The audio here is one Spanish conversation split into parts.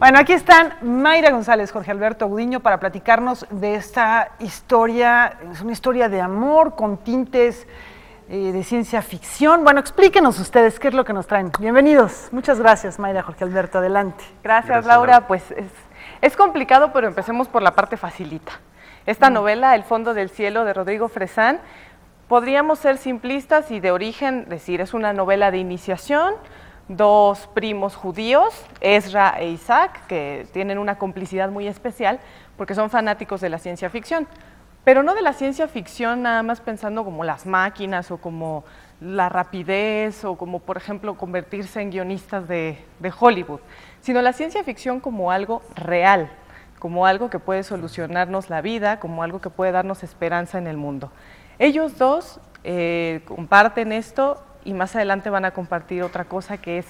Bueno, aquí están Mayra González, Jorge Alberto Gudiño para platicarnos de esta historia. Es una historia de amor con tintes de ciencia ficción. Bueno, explíquenos ustedes qué es lo que nos traen. Bienvenidos. Muchas gracias, Mayra, Jorge Alberto. Adelante. Gracias, Laura. Pues es complicado, pero empecemos por la parte facilita. Esta novela, El fondo del cielo, de Rodrigo Fresán, podríamos ser simplistas y de origen decir, es una novela de iniciación, dos primos judíos, Ezra e Isaac, que tienen una complicidad muy especial porque son fanáticos de la ciencia ficción, pero no de la ciencia ficción nada más pensando como las máquinas o como la rapidez o como, por ejemplo, convertirse en guionistas de Hollywood, sino la ciencia ficción como algo real, como algo que puede solucionarnos la vida, como algo que puede darnos esperanza en el mundo. Ellos dos comparten esto y más adelante van a compartir otra cosa que es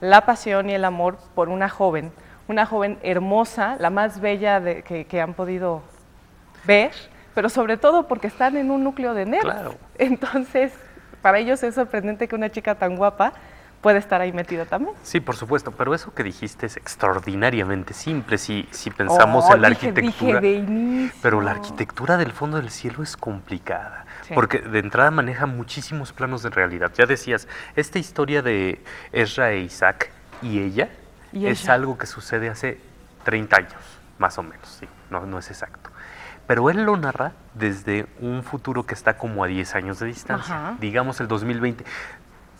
la pasión y el amor por una joven hermosa, la más bella que han podido ver, pero sobre todo porque están en un núcleo de nerds. Claro. Entonces, para ellos es sorprendente que una chica tan guapa puede estar ahí metida también. Sí, por supuesto, pero eso que dijiste es extraordinariamente simple si pensamos en la arquitectura. Dije de inicio. Pero la arquitectura del fondo del cielo es complicada, sí, porque de entrada maneja muchísimos planos de realidad. Ya decías, esta historia de Ezra e Isaac y ella es algo que sucede hace 30 años, más o menos, sí, no es exacto. Pero él lo narra desde un futuro que está como a 10 años de distancia, ajá, digamos el 2020.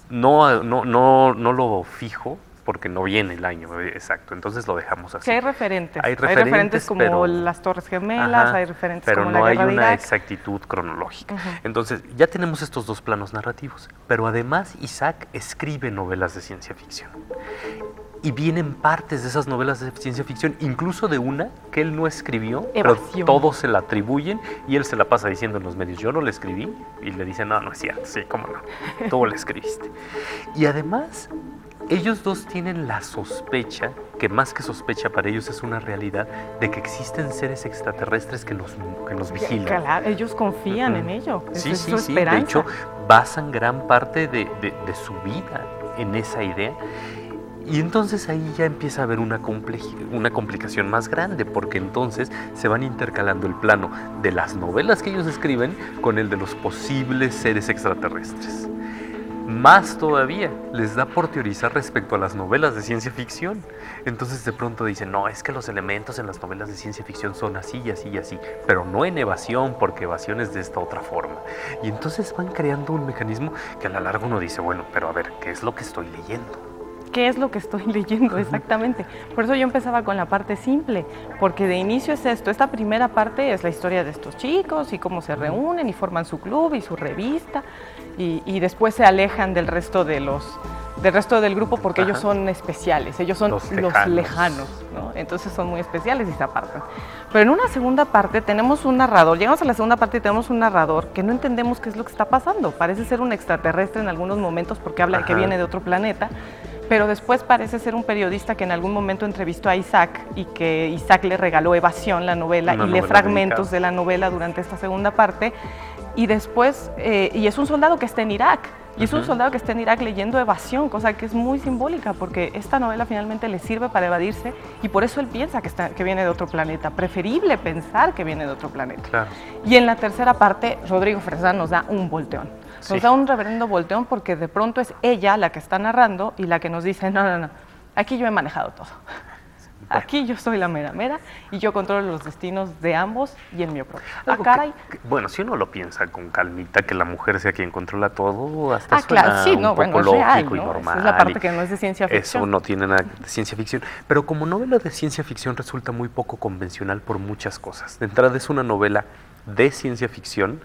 No lo fijo porque no viene el año exacto, entonces lo dejamos así. Que hay referentes. Hay referentes como pero, las Torres Gemelas, ajá, hay referentes pero como no la hay Guerra de una Irak. exactitud cronológica. Entonces, ya tenemos estos dos planos narrativos, pero además Isaac escribe novelas de ciencia ficción. Y vienen partes de esas novelas de ciencia ficción, incluso de una que él no escribió, Evasión, pero todos se la atribuyen y él se la pasa diciendo en los medios, yo no la escribí, y le dicen, no es cierto, sí, cómo no, tú la escribiste. Y además, ellos dos tienen la sospecha, que más que sospecha para ellos es una realidad, de que existen seres extraterrestres que nos vigilan. Claro, ellos confían en ello, sí, es su sí, esperanza. de hecho, basan gran parte de su vida en esa idea. Y entonces ahí ya empieza a haber una complicación más grande, porque entonces se van intercalando el plano de las novelas que ellos escriben con el de los posibles seres extraterrestres. Más todavía, les da por teorizar respecto a las novelas de ciencia ficción. Entonces de pronto dicen, no, es que los elementos en las novelas de ciencia ficción son así y así y así, pero no en Evasión, porque Evasión es de esta otra forma. Y entonces van creando un mecanismo que a la larga uno dice, bueno, pero a ver, ¿qué es lo que estoy leyendo? ¿Qué es lo que estoy leyendo exactamente? Por eso yo empezaba con la parte simple, porque de inicio es esto. Esta primera parte es la historia de estos chicos y cómo se reúnen y forman su club y su revista y después se alejan del resto del grupo porque ellos son especiales, ellos son los lejanos, ¿no? Entonces son muy especiales y se apartan. Pero en una segunda parte tenemos un narrador, llegamos a la segunda parte y tenemos un narrador que no entendemos qué es lo que está pasando. Parece ser un extraterrestre en algunos momentos porque habla de que viene de otro planeta, pero después parece ser un periodista que en algún momento entrevistó a Isaac y que Isaac le regaló Evasión, la novela, y lee fragmentos de la novela durante esta segunda parte, y después, y es un soldado que está en Irak, y es un soldado que está en Irak leyendo Evasión, cosa que es muy simbólica, porque esta novela finalmente le sirve para evadirse, y por eso él piensa que viene de otro planeta, preferible pensar que viene de otro planeta. Claro. Y en la tercera parte, Rodrigo Fresán nos da un volteón. Nos da un reverendo volteón porque de pronto es ella la que está narrando y la que nos dice, no, aquí yo he manejado todo. Aquí yo soy la mera y yo controlo los destinos de ambos y el mío propio. Caray. Bueno, si uno lo piensa con calmita, que la mujer sea quien controla todo, hasta suena claro, sí, un poco lógico real, y normal. Esa es la parte que no es de ciencia ficción. Eso no tiene nada de ciencia ficción. Pero como novela de ciencia ficción resulta muy poco convencional por muchas cosas. De entrada es una novela de ciencia ficción,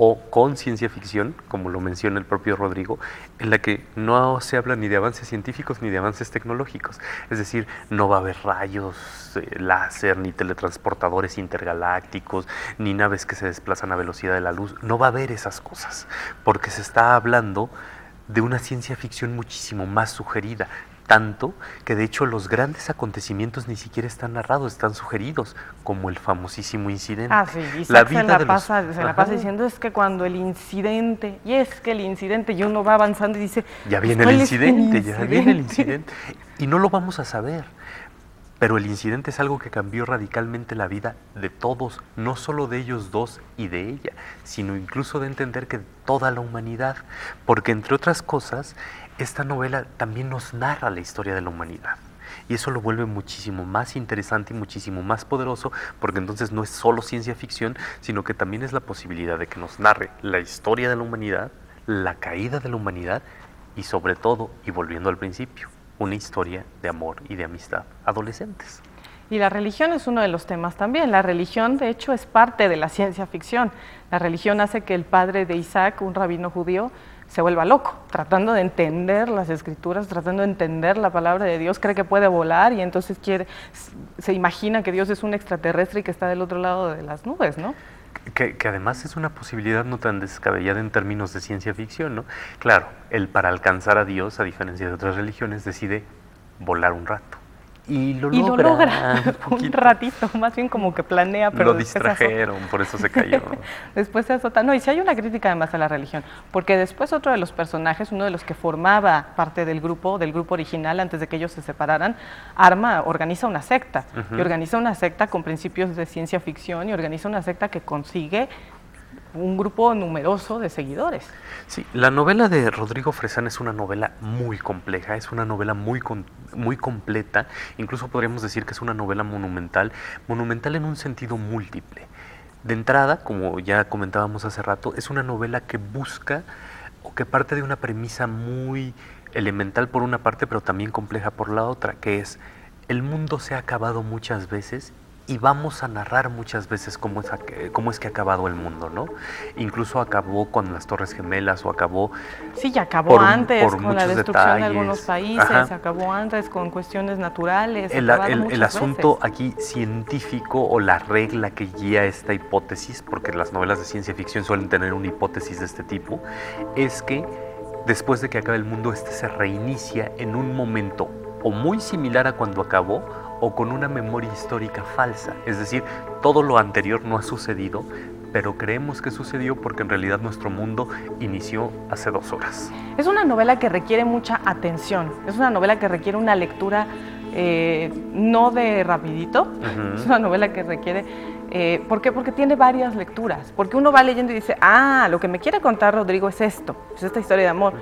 o con ciencia ficción, como lo menciona el propio Rodrigo, en la que no se habla ni de avances científicos ni de avances tecnológicos. Es decir, no va a haber rayos láser, ni teletransportadores intergalácticos, ni naves que se desplazan a velocidad de la luz. No va a haber esas cosas, porque se está hablando de una ciencia ficción muchísimo más sugerida. Tanto que de hecho los grandes acontecimientos ni siquiera están narrados, están sugeridos, como el famosísimo incidente. Sí, Isaac se la pasa diciendo es que cuando el incidente, y uno va avanzando y dice, ya viene el incidente, ya viene el incidente, y no lo vamos a saber. pero el incidente es algo que cambió radicalmente la vida de todos, no solo de ellos dos y de ella, sino incluso de entender que toda la humanidad, porque entre otras cosas, esta novela también nos narra la historia de la humanidad. Y eso lo vuelve muchísimo más interesante y muchísimo más poderoso, porque entonces no es solo ciencia ficción, sino que también es la posibilidad de que nos narre la historia de la humanidad, la caída de la humanidad y sobre todo, y volviendo al principio, una historia de amor y de amistad adolescentes. Y la religión es uno de los temas también. La religión, de hecho, es parte de la ciencia ficción. La religión hace que el padre de Isaac, un rabino judío, se vuelva loco, tratando de entender las escrituras, tratando de entender la palabra de Dios, cree que puede volar y entonces se imagina que Dios es un extraterrestre y que está del otro lado de las nubes, ¿no? Que además es una posibilidad no tan descabellada en términos de ciencia ficción, ¿no? Claro, él para alcanzar a Dios, a diferencia de otras religiones, decide volar un rato. Y lo logra un ratito, más bien como que planea, pero lo distrajeron, por eso se cayó. Después se azota. No, y si hay una crítica además a la religión, porque después otro de los personajes, uno de los que formaba parte del grupo original antes de que ellos se separaran, organiza una secta, y organiza una secta con principios de ciencia ficción, y organiza una secta que consigue un grupo numeroso de seguidores. Sí, la novela de Rodrigo Fresán es una novela muy compleja, es una novela muy completa, incluso podríamos decir que es una novela monumental en un sentido múltiple. De entrada, como ya comentábamos hace rato, es una novela que busca o que parte de una premisa muy elemental por una parte, pero también compleja por la otra, que es: el mundo se ha acabado muchas veces y vamos a narrar muchas veces cómo es que ha acabado el mundo, ¿no? Incluso acabó con las Torres Gemelas o acabó... Sí, ya acabó antes con la destrucción detalles de algunos países, acabó antes con cuestiones naturales. El asunto aquí científico o la regla que guía esta hipótesis, porque las novelas de ciencia ficción suelen tener una hipótesis de este tipo, es que después de que acabe el mundo, este se reinicia en un momento o muy similar a cuando acabó, o con una memoria histórica falsa. Es decir, todo lo anterior no ha sucedido, pero creemos que sucedió porque en realidad nuestro mundo inició hace 2 horas. Es una novela que requiere mucha atención, es una novela que requiere una lectura no de rapidito, es una novela que requiere... ¿Por qué? Porque tiene varias lecturas, porque uno va leyendo y dice, lo que me quiere contar Rodrigo es esto, es esta historia de amor,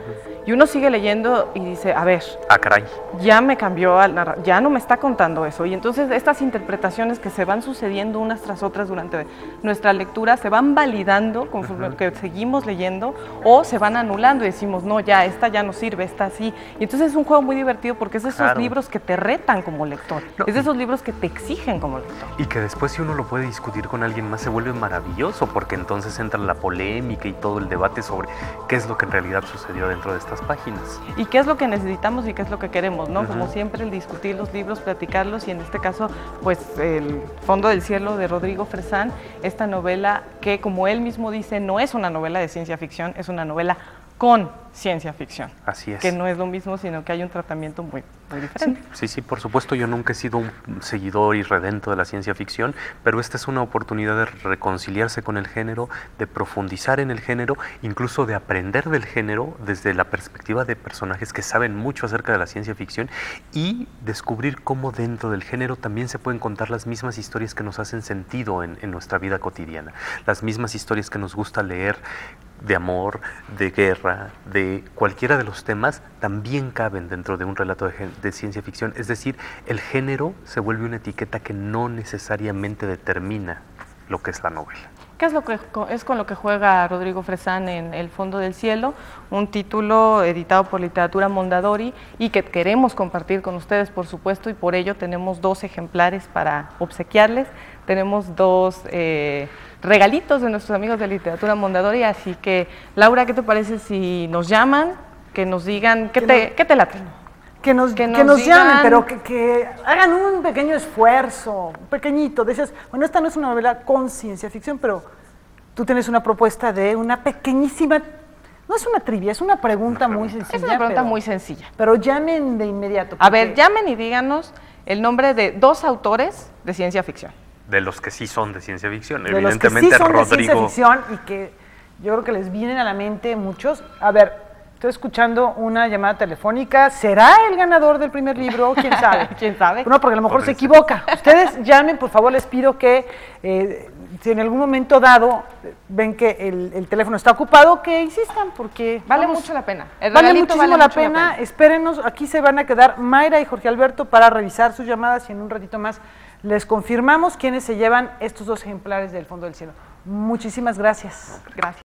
y uno sigue leyendo y dice, a ver, caray, ya me cambió, ya no me está contando eso, y entonces estas interpretaciones que se van sucediendo unas tras otras durante nuestra lectura se van validando conforme que seguimos leyendo, o se van anulando y decimos, no, ya, esta ya no sirve, esta sí, y entonces es un juego muy divertido porque es de esos libros que te retan como lector, es de esos libros que te exigen como lector. Y que después, si uno lo puede discutir con alguien más, se vuelve maravilloso, porque entonces entra la polémica y todo el debate sobre qué es lo que en realidad sucedió dentro de estas páginas. Y qué es lo que necesitamos y qué es lo que queremos, ¿no? Como siempre, el discutir los libros, platicarlos, y en este caso, pues, El Fondo del Cielo de Rodrigo Fresán, esta novela que, como él mismo dice, no es una novela de ciencia ficción, es una novela con ciencia ficción. Así es. Que no es lo mismo, sino que hay un tratamiento muy diferente. Sí, por supuesto, yo nunca he sido un seguidor irredento de la ciencia ficción, pero esta es una oportunidad de reconciliarse con el género, de profundizar en el género, incluso de aprender del género desde la perspectiva de personajes que saben mucho acerca de la ciencia ficción, y descubrir cómo dentro del género también se pueden contar las mismas historias que nos hacen sentido en nuestra vida cotidiana, las mismas historias que nos gusta leer, de amor, de guerra, de cualquiera de los temas, también caben dentro de un relato de ciencia ficción. Es decir, el género se vuelve una etiqueta que no necesariamente determina lo que es la novela. ¿Qué es lo que es con lo que juega Rodrigo Fresán en El Fondo del Cielo? Un título editado por Literatura Mondadori y que queremos compartir con ustedes, por supuesto, y por ello tenemos 2 ejemplares para obsequiarles. Tenemos 2 regalitos de nuestros amigos de Literatura Mondadori, así que, Laura, ¿qué te parece si nos llaman, que nos digan, ¿qué te late? Que nos llamen, pero que hagan un pequeño esfuerzo, pequeñito. Dices, bueno, esta no es una novela con ciencia ficción, pero tú tienes una propuesta de una pequeñísima, no es una trivia, es una pregunta muy sencilla. Es una pregunta muy sencilla. Pero llamen de inmediato. A ver, llamen y díganos el nombre de 2 autores de ciencia ficción. De los que sí son de ciencia ficción, de evidentemente los que sí son Rodrigo. De ciencia ficción y que yo creo que les vienen a la mente muchos. A ver, Estoy escuchando una llamada telefónica. ¿Será el ganador del primer libro? ¿Quién sabe? ¿Quién sabe? No, porque a lo mejor se equivoca. Ustedes llamen, por favor, les pido que si en algún momento dado ven que el teléfono está ocupado, que insistan, porque Vale mucho la pena. El vale regalito muchísimo la pena. Espérenos, aquí se van a quedar Mayra y Jorge Alberto para revisar sus llamadas y en un ratito más les confirmamos quiénes se llevan estos 2 ejemplares del Fondo del Cielo. Muchísimas gracias. Gracias.